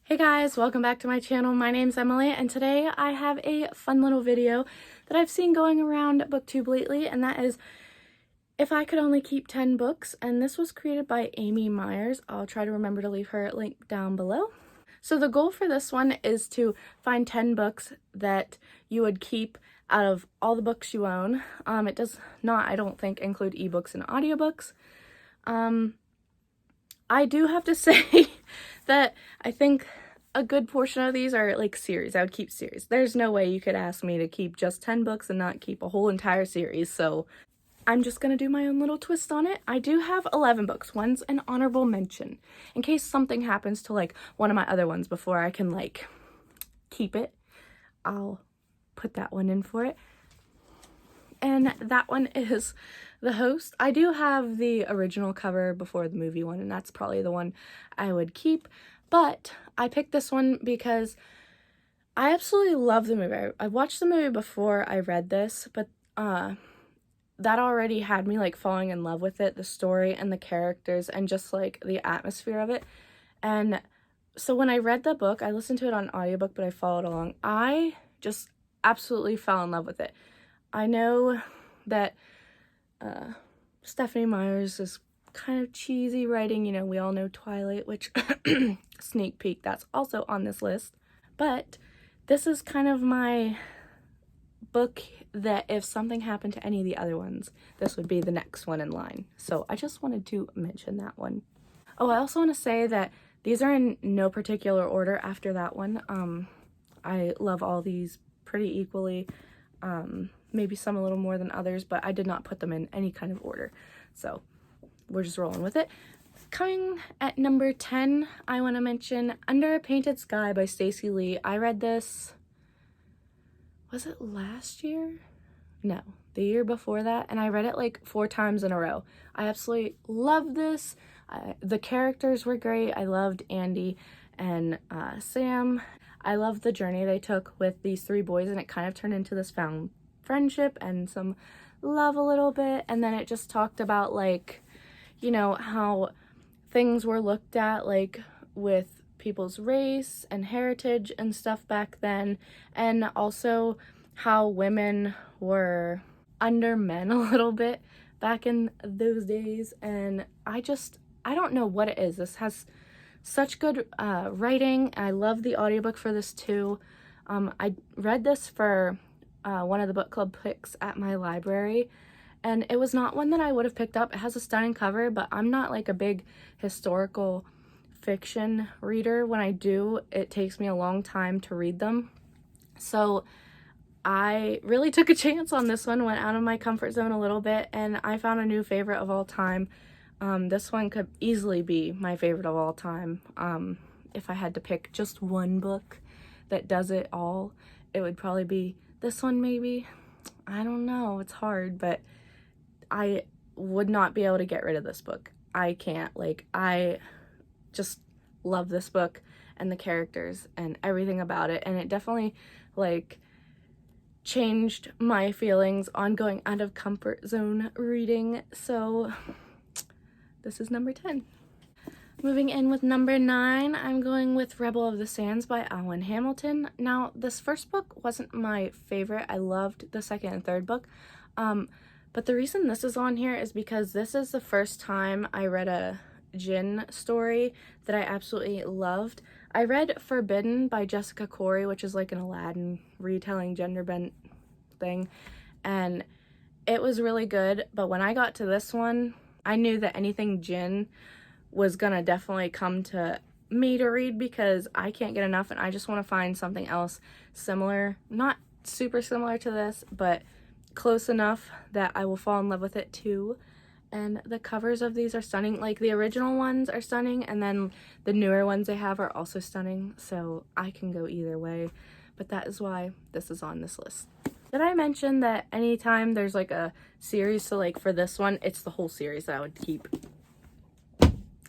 Hey guys, welcome back to my channel. My name's Emily and today I have a fun little video that I've seen going around BookTube lately, and that is if I could only keep 10 books, and this was created by Amy Myers. I'll try to remember to leave her link down below. So the goal for this one is to find 10 books that you would keep out of all the books you own. It does not, I don't think, include ebooks and audiobooks. I do have to say that I think a good portion of these are like series. I would keep series. There's no way you could ask me to keep just 10 books and not keep a whole entire series, so I'm just gonna do my own little twist on it. I do have 11 books. One's an honorable mention in case something happens to like one of my other ones before I can like keep it. I'll put that one in for it. And that one is The Host. I do have the original cover before the movie one, and that's probably the one I would keep. But I picked this one because I absolutely love the movie. I watched the movie before I read this, but that already had me like falling in love with it, the story and the characters and just like the atmosphere of it. And so when I read the book, I listened to it on audiobook, but I followed along. I just absolutely fell in love with it. I know that Stephenie Meyers is kind of cheesy writing. You know, we all know Twilight, which sneak peek, that's also on this list. But this is kind of my book that if something happened to any of the other ones, this would be the next one in line. So I just wanted to mention that one. Oh, I also want to say that these are in no particular order after that one. I love all these pretty equally. Maybe some a little more than others, but I did not put them in any kind of order. So we're just rolling with it. Coming at number 10, I want to mention Under a Painted Sky by Stacey Lee. I read this, was it last year? No, the year before that, and I read it like 4 times in a row. I absolutely loved this. The characters were great. I loved Andy and Sam. I loved the journey they took with these 3 boys, and it kind of turned into this found friendship and some love a little bit. And then it just talked about like, you know, how things were looked at like with people's race and heritage and stuff back then, and also how women were under men a little bit back in those days. And I don't know what it is. This has such good writing. I love the audiobook for this too. I read this for one of the book club picks at my library, and it was not one that I would have picked up. It has a stunning cover, but I'm not like a big historical fiction reader. When I do, it takes me a long time to read them. So I really took a chance on this one, went out of my comfort zone a little bit, and I found a new favorite of all time. This one could easily be my favorite of all time. If I had to pick just one book that does it all, it would probably be this one maybe. I don't know, it's hard, but I would not be able to get rid of this book. I can't, like, I just love this book and the characters and everything about it, and it definitely like changed my feelings on going out of comfort zone reading. So this is number 10. Moving in with number 9, I'm going with Rebel of the Sands by Alan Hamilton. Now, this first book wasn't my favorite. I loved the second and third book. But the reason this is on here is because this is the first time I read a Jinn story that I absolutely loved. I read Forbidden by Jessica Corey, which is like an Aladdin retelling gender bent thing, and it was really good. But when I got to this one, I knew that anything Jinn was gonna definitely come to me to read because I can't get enough, and I just want to find something else similar, not super similar to this, but close enough that I will fall in love with it too. And the covers of these are stunning. Like, the original ones are stunning, and then the newer ones they have are also stunning, so I can go either way. But that is why this is on this list. Did I mention that anytime there's like a series, so like for this one, it's the whole series that I would keep.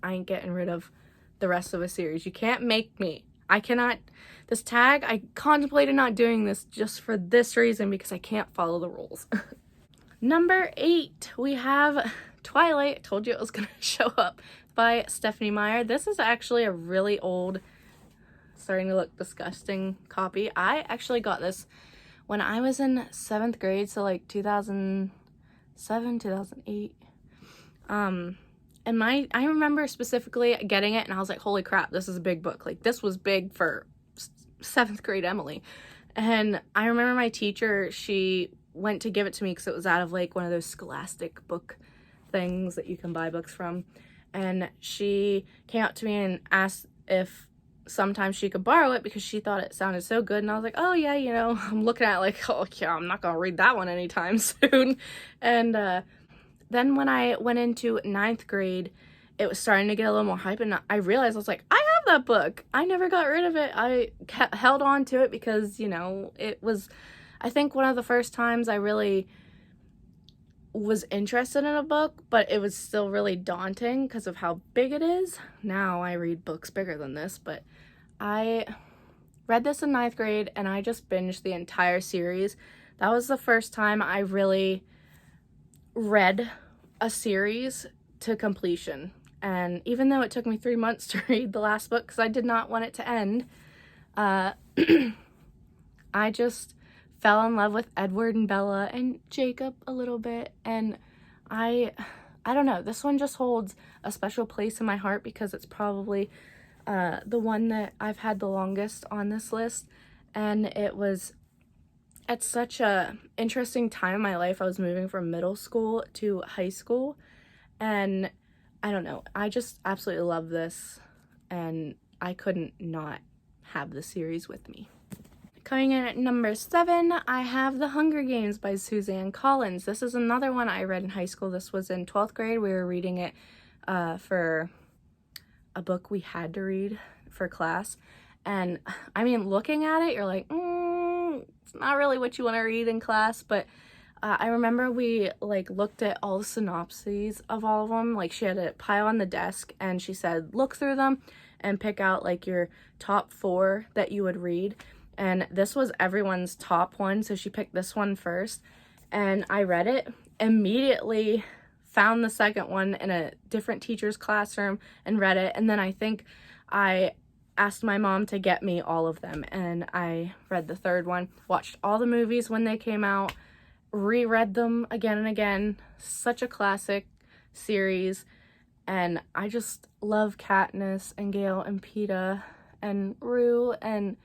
I ain't getting rid of the rest of a series. You can't make me. I cannot. This tag, I contemplated not doing this just for this reason, because I can't follow the rules. Number 8, we have Twilight. Told you it was going to show up, by Stephenie Meyer. This is actually a really old starting to look disgusting copy. I actually got this when I was in 7th grade, so like 2007, 2008. And I remember specifically getting it and I was like, holy crap, this is a big book. Like, this was big for 7th grade Emily. And I remember my teacher, she went to give it to me because it was out of like one of those Scholastic book things that you can buy books from. And she came up to me and asked if sometimes she could borrow it because she thought it sounded so good. And I was like, oh yeah, you know, I'm looking at it like, oh yeah, I'm not gonna read that one anytime soon. And then when I went into 9th grade, it was starting to get a little more hype, and I realized, I was like, I have that book. I never got rid of it. I held on to it because, you know, it was, I think, one of the first times I really was interested in a book, but it was still really daunting because of how big it is. Now I read books bigger than this, but I read this in 9th grade and I just binged the entire series. That was the first time I really read a series to completion. And even though it took me 3 months to read the last book because I did not want it to end, I just fell in love with Edward and Bella and Jacob a little bit. And I don't know, this one just holds a special place in my heart because it's probably the one that I've had the longest on this list. And it was at such a interesting time in my life. I was moving from middle school to high school, and I don't know, I just absolutely love this, and I couldn't not have the series with me. Coming in at number 7, I have The Hunger Games by Suzanne Collins. This is another one I read in high school. This was in 12th grade. We were reading it for a book we had to read for class. And I mean, looking at it, you're like, it's not really what you want to read in class. But I remember we like looked at all the synopses of all of them. Like, she had a pile on the desk and she said, look through them and pick out like your top 4 that you would read. And this was everyone's top one, so she picked this one first. And I read it, immediately found the second one in a different teacher's classroom and read it. And then I think I asked my mom to get me all of them. And I read the third one, watched all the movies when they came out, reread them again and again. Such a classic series. And I just love Katniss and Gale and Peeta and Rue and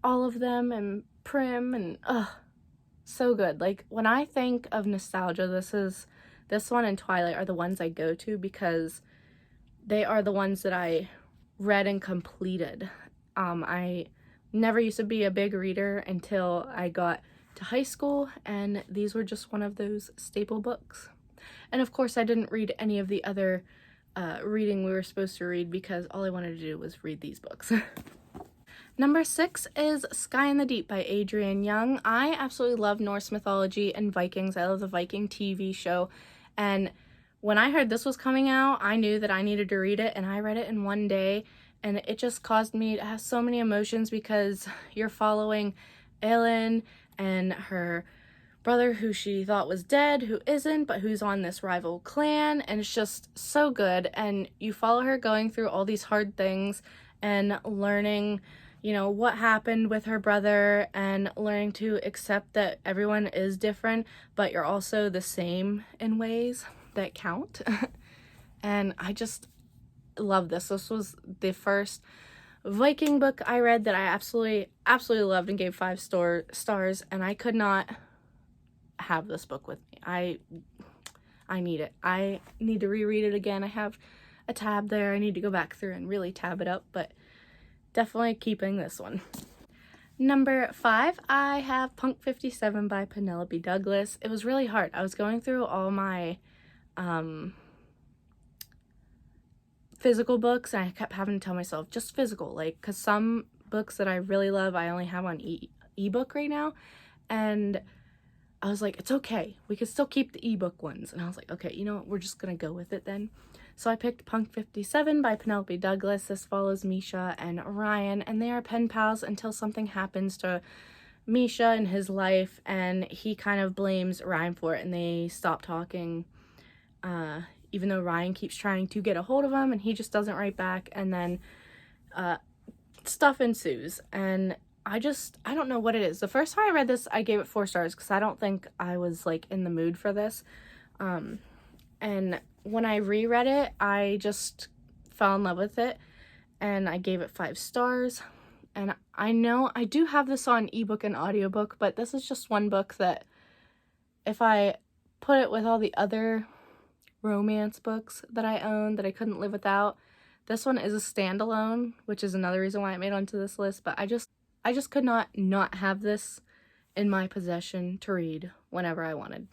all of them, and Prim, and so good. Like, when I think of nostalgia, this one and Twilight are the ones I go to because they are the ones that I read and completed. I never used to be a big reader until I got to high school, and these were just one of those staple books. And of course I didn't read any of the other reading we were supposed to read because all I wanted to do was read these books. Number 6 is Sky in the Deep by Adrienne Young. I absolutely love Norse mythology and Vikings. I love the Viking TV show. And when I heard this was coming out, I knew that I needed to read it, and I read it in one day. And it just caused me to have so many emotions because you're following Ellen and her brother who she thought was dead, who isn't, but who's on this rival clan. And it's just so good. And you follow her going through all these hard things and learning, you know, what happened with her brother, and learning to accept that everyone is different, but you're also the same in ways that count. And I just love this. This was the first Viking book I read that I absolutely loved and gave 5 stars, and I could not have this book with me. I need it. I need to reread it again. I have a tab there. I need to go back through and really tab it up, but definitely keeping this one. Number 5, I have Punk 57 by Penelope Douglas. It was really hard. I was going through all my physical books, and I kept having to tell myself, just physical, like, because some books that I really love I only have on ebook right now, and I was like, it's okay, we could still keep the ebook ones. And I was like, okay, you know what, we're just gonna go with it then. So I picked Punk 57 by Penelope Douglas. This follows Misha and Ryan, and they are pen pals until something happens to Misha in his life, and he kind of blames Ryan for it, and they stop talking, even though Ryan keeps trying to get a hold of him, and he just doesn't write back. And then stuff ensues, and I don't know what it is. The first time I read this, I gave it 4 stars because I don't think I was like in the mood for this. And when I reread it, I just fell in love with it, and I gave it 5 stars. And I know I do have this on ebook and audiobook, but this is just one book that if I put it with all the other romance books that I own that I couldn't live without, this one is a standalone, which is another reason why it made onto this list. But I just could not have this in my possession to read whenever I wanted.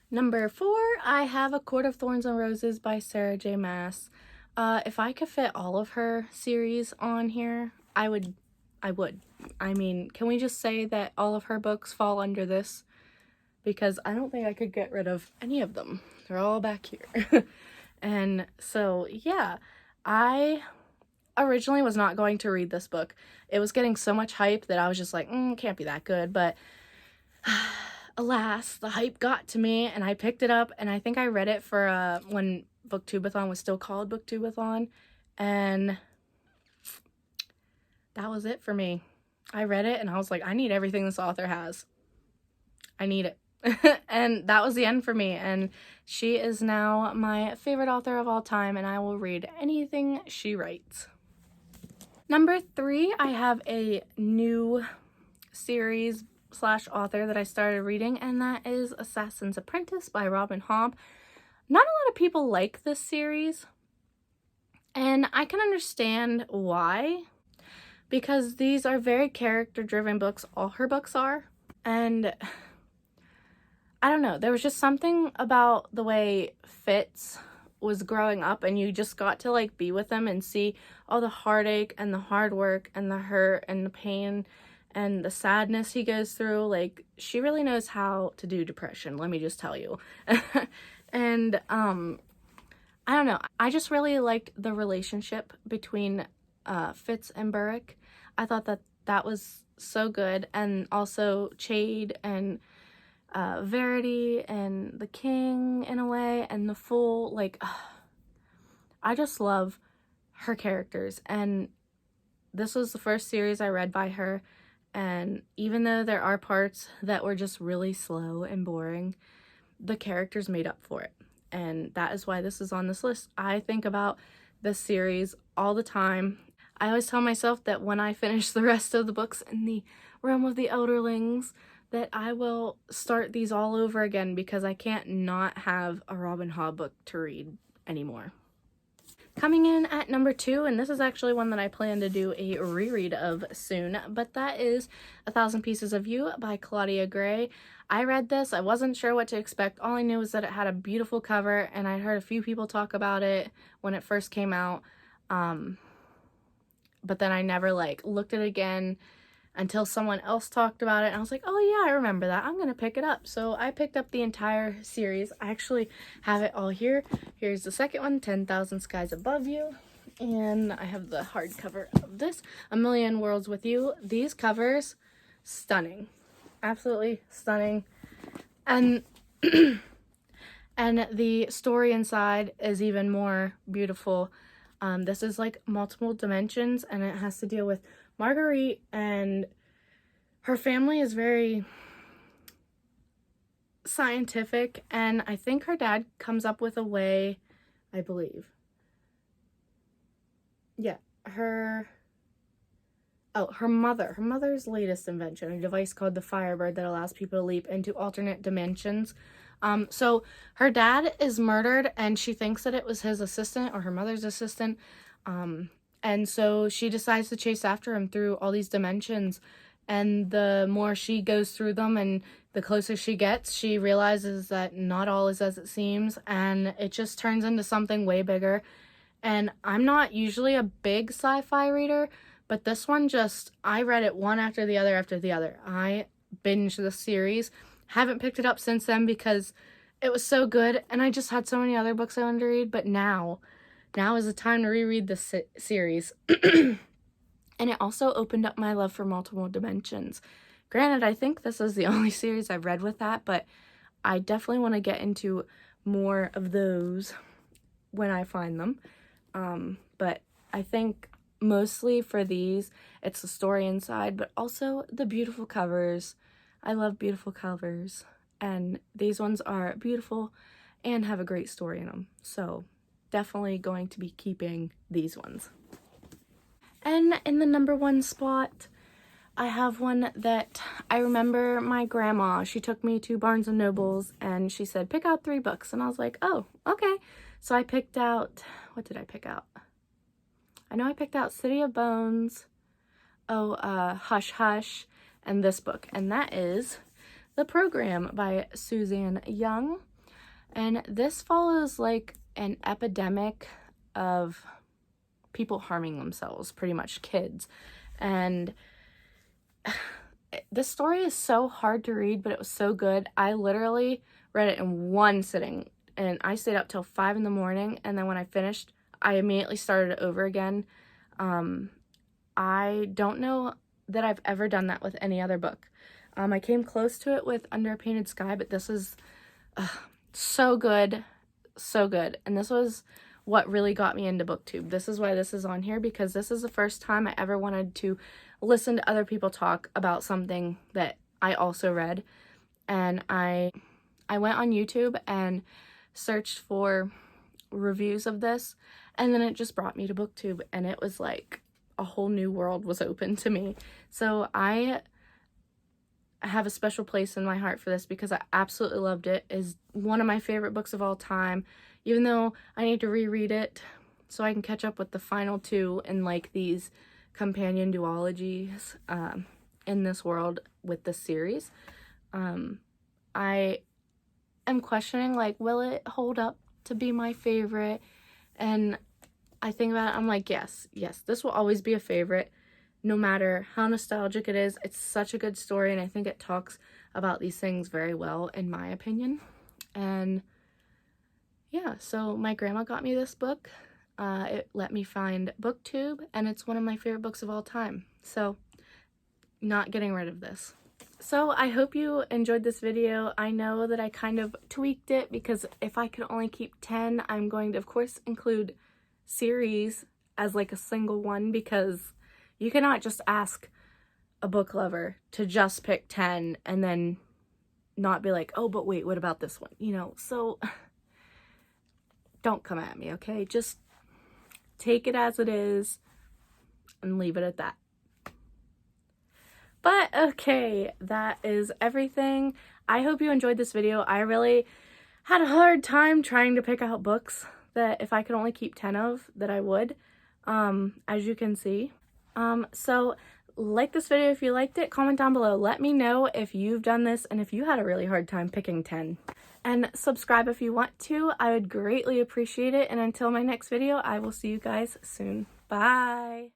Number 4, I have A Court of Thorns and Roses by Sarah J. Maas. If I could fit all of her series on here, I would. I mean, can we just say that all of her books fall under this? Because I don't think I could get rid of any of them. They're all back here. And so, yeah, I originally was not going to read this book. It was getting so much hype that I was just like, can't be that good. But alas, the hype got to me, and I picked it up, and I think I read it for when Booktubeathon was still called Booktubeathon, and that was it for me. I read it, and I was like, I need everything this author has. I need it. And that was the end for me, and she is now my favorite author of all time, and I will read anything she writes. Number 3, I have a new series / author that I started reading, and that is Assassin's Apprentice by Robin Hobb. Not a lot of people like this series, and I can understand why, because these are very character-driven books. All her books are, and I don't know, there was just something about the way Fitz was growing up, and you just got to like be with him and see all the heartache and the hard work and the hurt and the pain and the sadness he goes through. Like, she really knows how to do depression, let me just tell you. And I don't know, I just really liked the relationship between Fitz and Burrick. I thought that was so good, and also Chade and Verity and the King in a way, and the Fool. Like, I just love her characters, and this was the first series I read by her, and even though there are parts that were just really slow and boring, the characters made up for it, and that is why this is on this list. I think about this series all the time. I always tell myself that when I finish the rest of the books in the Realm of the Elderlings, that I will start these all over again, because I can't not have a Robin Hobb book to read anymore. Coming in at number 2, and this is actually one that I plan to do a reread of soon, but that is 1,000 Pieces of You by Claudia Gray. I read this, I wasn't sure what to expect. All I knew was that it had a beautiful cover, and I'd heard a few people talk about it when it first came out, but then I never like looked at it again until someone else talked about it, and I was like, oh yeah, I remember that, I'm gonna pick it up. So I picked up the entire series. I actually have it all here. Here's the second one, 10,000 Skies Above You, and I have the hardcover of this, A Million Worlds with You. These covers, stunning, absolutely stunning, and and the story inside is even more beautiful. This is like multiple dimensions, and it has to deal with Marguerite, and her family is very scientific, and I think her dad comes up with a way, I believe. Yeah, her mother's latest invention, a device called the Firebird that allows people to leap into alternate dimensions. So her dad is murdered, and she thinks that it was his assistant or her mother's assistant. And so she decides to chase after him through all these dimensions, and the more she goes through them and the closer she gets, she realizes that not all is as it seems, and it just turns into something way bigger. And I'm not usually a big sci-fi reader, but this one I read it one after the other after the other. I binged the series, haven't picked it up since then because it was so good, and I just had so many other books I wanted to read, but now is the time to reread the series. And it also opened up my love for multiple dimensions. Granted, I think this is the only series I've read with that, but I definitely want to get into more of those when I find them. But I think mostly for these, it's the story inside, but also the beautiful covers. I love beautiful covers, and these ones are beautiful and have a great story in them. So definitely going to be keeping these ones. And in the number 1 spot, I have one that I remember my grandma, she took me to Barnes & Noble's and she said, pick out 3 books. And I was like, oh, okay. So I picked out, what did I pick out? I know I picked out City of Bones, Hush Hush, and this book. And that is The Program by Suzanne Young. And this follows like an epidemic of people harming themselves, pretty much kids. And this story is so hard to read, but it was so good. I literally read it in one sitting, and I stayed up till 5 in the morning, and then when I finished, I immediately started it over again. I don't know that I've ever done that with any other book. I came close to it with Under a Painted Sky, but this is so good, so good. And this was what really got me into BookTube. This is why this is on here, because this is the first time I ever wanted to listen to other people talk about something that I also read. And I went on YouTube and searched for reviews of this, and then it just brought me to BookTube, and it was like a whole new world was open to me. So I have a special place in my heart for this because I absolutely loved it. It is one of my favorite books of all time, even though I need to reread it so I can catch up with the final 2 in like these companion duologies in this world with this series. I am questioning, like, will it hold up to be my favorite? And I think about it, I'm like, yes, this will always be a favorite, no matter how nostalgic it is. It's such a good story, and I think it talks about these things very well, in my opinion. And yeah, so my grandma got me this book. It let me find BookTube, and it's one of my favorite books of all time. So, not getting rid of this. So I hope you enjoyed this video. I know that I kind of tweaked it because if I could only keep 10, I'm going to, of course, include series as like a single one, because you cannot just ask a book lover to just pick 10 and then not be like, oh, but wait, what about this one? You know, so don't come at me, okay? Just take it as it is and leave it at that. But okay, that is everything. I hope you enjoyed this video. I really had a hard time trying to pick out books that if I could only keep 10 of, that I would, as you can see. So like this video if you liked it, comment down below. Let me know if you've done this and if you had a really hard time picking 10. And subscribe if you want to. I would greatly appreciate it. And until my next video, I will see you guys soon. Bye!